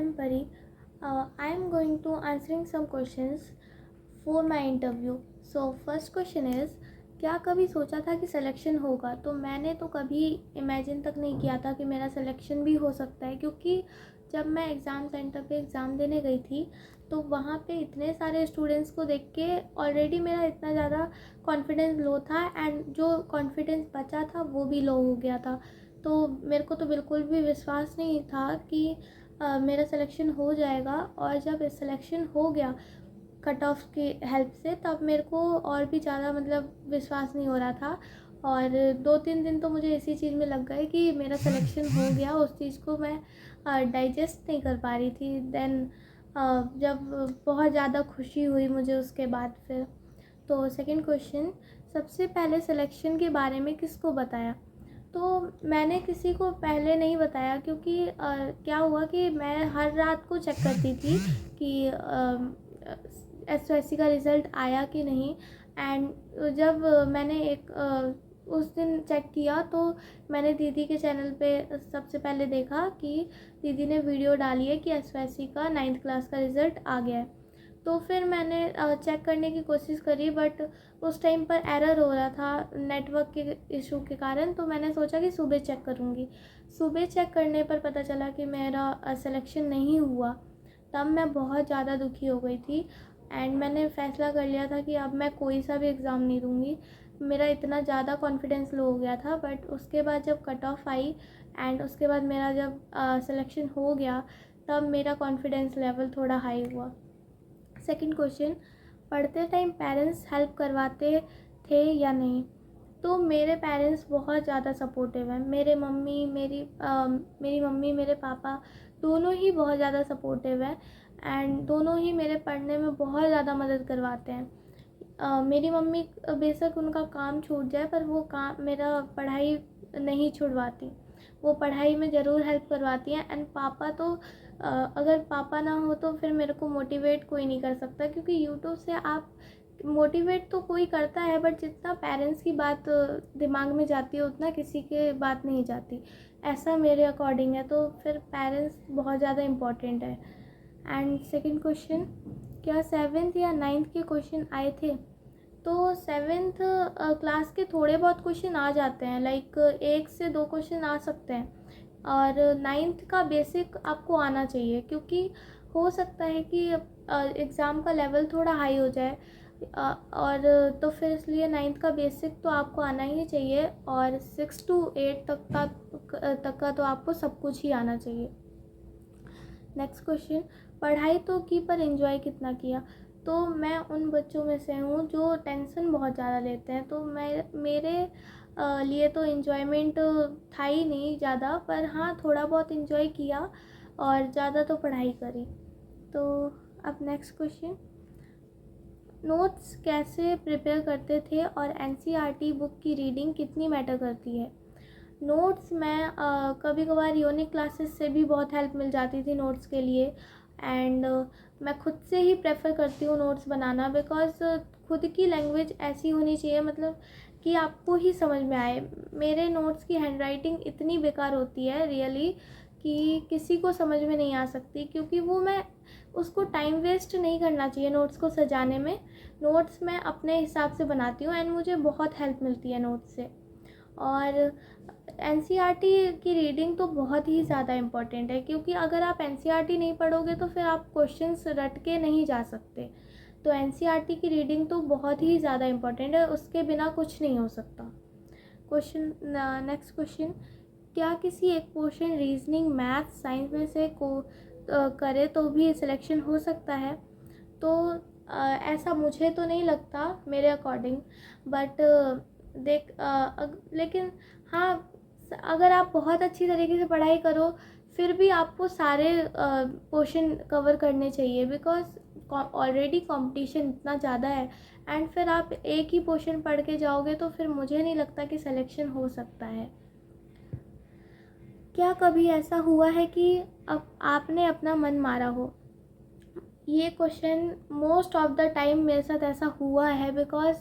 am Pari. I am going to answering some questions for my interview. So first question is, क्या कभी सोचा था कि selection होगा? तो मैंने तो कभी इमेजिन तक नहीं किया था कि मेरा सिलेक्शन भी हो सकता है, क्योंकि जब मैं एग्ज़ाम सेंटर पे एग्ज़ाम देने गई थी तो वहाँ पे इतने सारे स्टूडेंट्स को देख के ऑलरेडी मेरा इतना ज़्यादा कॉन्फिडेंस लो था, एंड जो कॉन्फिडेंस बचा था वो भी लो हो गया था। तो मेरे को तो बिल्कुल भी विश्वास नहीं था कि मेरा सिलेक्शन हो जाएगा। और जब सिलेक्शन हो गया कट ऑफ की हेल्प से, तब मेरे को और भी ज़्यादा मतलब विश्वास नहीं हो रहा था। और 2-3 दिन तो मुझे इसी चीज़ में लग गए कि मेरा सिलेक्शन हो गया। उस चीज़ को मैं डाइजेस्ट नहीं कर पा रही थी। देन जब बहुत ज़्यादा खुशी हुई मुझे उसके बाद फिर। तो सेकंड क्वेश्चन, सबसे पहले सिलेक्शन के बारे में किसको बताया? तो मैंने किसी को पहले नहीं बताया, क्योंकि क्या हुआ कि मैं हर रात को चेक करती थी कि एसओएससी का रिज़ल्ट आया कि नहीं। एंड जब मैंने उस दिन चेक किया तो मैंने दीदी के चैनल पे सबसे पहले देखा कि दीदी ने वीडियो डाली है कि एसओएससी का 9th क्लास का रिज़ल्ट आ गया है। तो फिर मैंने चेक करने की कोशिश करी, बट उस टाइम पर एरर हो रहा था नेटवर्क के इशू के कारण। तो मैंने सोचा कि सुबह चेक करूँगी। सुबह चेक करने पर पता चला कि मेरा सिलेक्शन नहीं हुआ। तब मैं बहुत ज़्यादा दुखी हो गई थी, एंड मैंने फ़ैसला कर लिया था कि अब मैं कोई सा भी एग्ज़ाम नहीं दूँगी। मेरा इतना ज़्यादा कॉन्फिडेंस लो हो गया था। बट उसके बाद जब कट ऑफ आई एंड उसके बाद मेरा जब सिलेक्शन हो गया, तब मेरा कॉन्फिडेंस लेवल थोड़ा हाई हुआ। सेकंड क्वेश्चन, पढ़ते टाइम पेरेंट्स हेल्प करवाते थे या नहीं? तो मेरे पेरेंट्स बहुत ज़्यादा सपोर्टिव हैं। मेरी मम्मी मेरे पापा दोनों ही बहुत ज़्यादा सपोर्टिव हैं, एंड दोनों ही मेरे पढ़ने में बहुत ज़्यादा मदद करवाते हैं। मेरी मम्मी बेशक उनका काम छूट जाए, पर वो काम मेरा पढ़ाई नहीं छुड़वाती। वो पढ़ाई में ज़रूर हेल्प करवाती हैं। एंड पापा तो अगर पापा ना हो तो फिर मेरे को मोटिवेट कोई नहीं कर सकता, क्योंकि यूट्यूब से आप मोटिवेट तो कोई करता है, बट जितना पेरेंट्स की बात दिमाग में जाती है उतना किसी के बात नहीं जाती। ऐसा मेरे अकॉर्डिंग है। तो फिर पेरेंट्स बहुत ज़्यादा इम्पोर्टेंट है। एंड सेकंड क्वेश्चन, क्या 7th या 9th के क्वेश्चन आए थे? तो 7th क्लास के थोड़े बहुत क्वेश्चन आ जाते हैं, लाइक 1 से 2 क्वेश्चन आ सकते हैं। और 9th का बेसिक आपको आना चाहिए, क्योंकि हो सकता है कि एग्ज़ाम का लेवल थोड़ा हाई हो जाए। और तो फिर इसलिए 9th का बेसिक तो आपको आना ही चाहिए, और 6 to 8 तक का तो आपको सब कुछ ही आना चाहिए। नेक्स्ट क्वेश्चन, पढ़ाई तो की पर एंजॉय कितना किया? तो मैं उन बच्चों में से हूँ जो टेंशन बहुत ज़्यादा लेते हैं। तो मेरे लिए तो एंजॉयमेंट था ही नहीं ज़्यादा, पर हाँ थोड़ा बहुत एंजॉय किया और ज़्यादा तो पढ़ाई करी। तो अब नेक्स्ट क्वेश्चन, नोट्स कैसे प्रिपेयर करते थे और एनसीईआरटी बुक की रीडिंग कितनी मैटर करती है? नोट्स मैं कभी कभार यूनिक क्लासेस से भी बहुत हेल्प मिल जाती थी नोट्स के लिए। एंड मैं खुद से ही प्रेफर करती हूँ नोट्स बनाना, बिकॉज़ खुद की लैंग्वेज ऐसी होनी चाहिए, मतलब कि आपको ही समझ में आए। मेरे नोट्स की हैंडराइटिंग इतनी बेकार होती है रियली कि किसी को समझ में नहीं आ सकती, क्योंकि वो मैं उसको टाइम वेस्ट नहीं करना चाहिए नोट्स को सजाने में। नोट्स मैं अपने हिसाब से बनाती हूँ, एंड मुझे बहुत हेल्प मिलती है नोट्स से। और एनसीईआरटी की रीडिंग तो बहुत ही ज़्यादा इम्पॉर्टेंट है, क्योंकि अगर आप एनसीईआरटी नहीं पढ़ोगे तो फिर आप क्वेश्चंस रट के नहीं जा सकते। तो एनसीईआरटी की रीडिंग तो बहुत ही ज़्यादा इम्पॉर्टेंट है, उसके बिना कुछ नहीं हो सकता। नेक्स्ट क्वेश्चन, क्या किसी एक पोर्शन रीजनिंग, मैथ, साइंस में से करे तो भी सिलेक्शन हो सकता है? तो ऐसा मुझे तो नहीं लगता मेरे अकॉर्डिंग। बट लेकिन हाँ, अगर आप बहुत अच्छी तरीके से पढ़ाई करो फिर भी आपको सारे पोर्शन कवर करने चाहिए, बिकॉज ऑलरेडी कंपटीशन इतना ज़्यादा है। एंड फिर आप एक ही पोर्शन पढ़ के जाओगे तो फिर मुझे नहीं लगता कि सिलेक्शन हो सकता है। क्या कभी ऐसा हुआ है कि अब आपने अपना मन मारा हो? ये question most of the time मेरे साथ ऐसा हुआ है, बिकॉज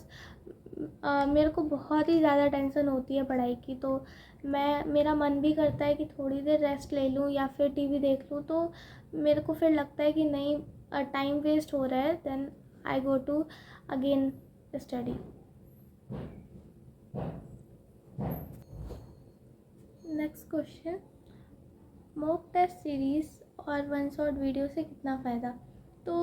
मेरे को बहुत ही ज़्यादा टेंशन होती है पढ़ाई की। तो मेरा मन भी करता है कि थोड़ी देर रेस्ट ले लूँ या फिर टीवी देख लूँ, तो मेरे को फिर लगता है कि नहीं, टाइम वेस्ट हो रहा है, then I go to again study. Next question, mock test series और वन शॉट वीडियो से कितना फ़ायदा? तो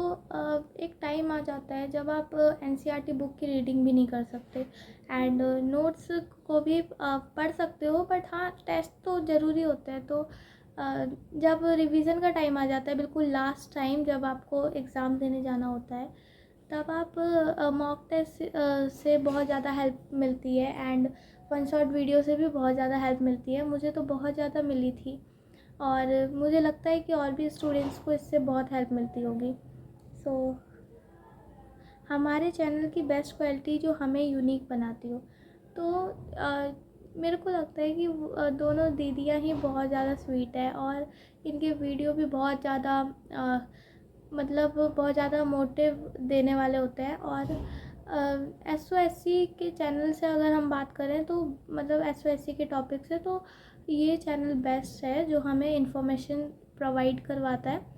एक टाइम आ जाता है जब आप एनसीईआरटी बुक की रीडिंग भी नहीं कर सकते एंड नोट्स को भी पढ़ सकते हो, बट हाँ टेस्ट तो ज़रूरी होता है। तो जब रिवीजन का टाइम आ जाता है, बिल्कुल लास्ट टाइम जब आपको एग्ज़ाम देने जाना होता है, तब आप मॉक टेस्ट से बहुत ज़्यादा हेल्प मिलती है एंड वन शॉट वीडियो से भी बहुत ज़्यादा हेल्प मिलती है। मुझे तो बहुत ज़्यादा मिली थी और मुझे लगता है कि और भी स्टूडेंट्स को इससे बहुत हेल्प मिलती होगी। सो हमारे चैनल की बेस्ट क्वालिटी जो हमें यूनिक बनाती हो, तो मेरे को लगता है कि दोनों दीदियाँ ही बहुत ज़्यादा स्वीट है और इनके वीडियो भी बहुत ज़्यादा मतलब बहुत ज़्यादा मोटिव देने वाले होते हैं। और एसओएससी के चैनल से अगर हम बात करें तो मतलब एसओएससी के टॉपिक से, तो ये चैनल बेस्ट है जो हमें इंफॉर्मेशन प्रोवाइड करवाता है।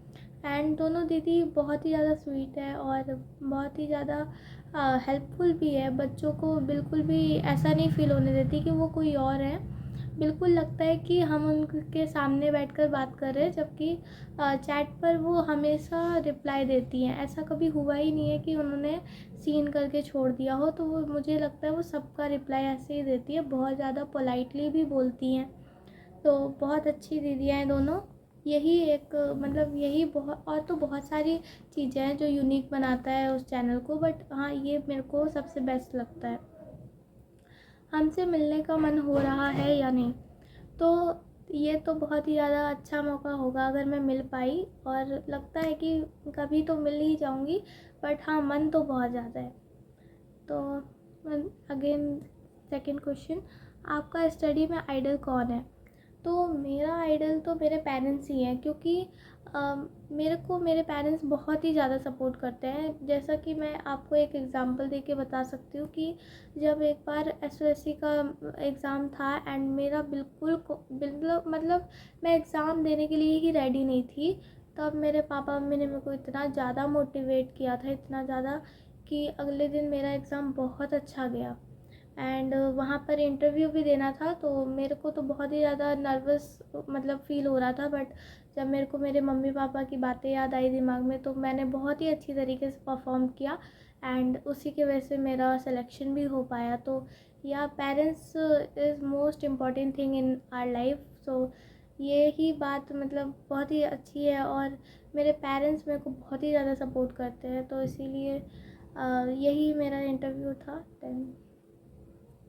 एंड दोनों दीदी बहुत ही ज़्यादा स्वीट है और बहुत ही ज़्यादा हेल्पफुल भी है। बच्चों को बिल्कुल भी ऐसा नहीं फ़ील होने देती कि वो कोई और है, बिल्कुल लगता है कि हम उनके सामने बैठकर बात कर रहे हैं, जबकि चैट पर वो हमेशा रिप्लाई देती हैं। ऐसा कभी हुआ ही नहीं है कि उन्होंने सीन करके छोड़ दिया हो, तो वो मुझे लगता है वो सबका रिप्लाई ऐसे ही देती है, बहुत ज़्यादा पोलाइटली भी बोलती हैं। तो बहुत अच्छी दीदियाँ हैं दोनों। यही एक मतलब यही बहुत, और तो बहुत सारी चीज़ें हैं जो यूनिक बनाता है उस चैनल को, बट हाँ ये मेरे को सबसे बेस्ट लगता है। हमसे मिलने का मन हो रहा है या नहीं? तो ये तो बहुत ही ज़्यादा अच्छा मौका होगा अगर मैं मिल पाई, और लगता है कि कभी तो मिल ही जाऊंगी, बट हाँ मन तो बहुत ज़्यादा है। तो अगेन सेकंड क्वेश्चन, आपका स्टडी में आइडल कौन है? तो मेरा आइडल तो मेरे पेरेंट्स ही हैं, क्योंकि मेरे को मेरे पेरेंट्स बहुत ही ज़्यादा सपोर्ट करते हैं। जैसा कि मैं आपको एक एग्ज़ाम्पल दे के बता सकती हूँ कि जब एक बार एसओएससी का एग्ज़ाम था एंड मेरा बिल्कुल मतलब मैं एग्ज़ाम देने के लिए ही रेडी नहीं थी, तब मेरे पापा मम्मी ने मेरे को इतना ज़्यादा मोटिवेट किया था, इतना ज़्यादा कि अगले दिन मेरा एग्ज़ाम बहुत अच्छा गया। एंड वहाँ पर इंटरव्यू भी देना था, तो मेरे को तो बहुत ही ज़्यादा नर्वस मतलब फ़ील हो रहा था, बट जब मेरे को मेरे मम्मी पापा की बातें याद आई दिमाग में, तो मैंने बहुत ही अच्छी तरीके से परफॉर्म किया एंड उसी की वजह से मेरा सिलेक्शन भी हो पाया। तो या parents is most important thing in our life. So ये ही बात मतलब बहुत ही अच्छी है, और मेरे पेरेंट्स मेरे को बहुत ही ज़्यादा सपोर्ट करते हैं, तो इसीलिए यही मेरा इंटरव्यू था।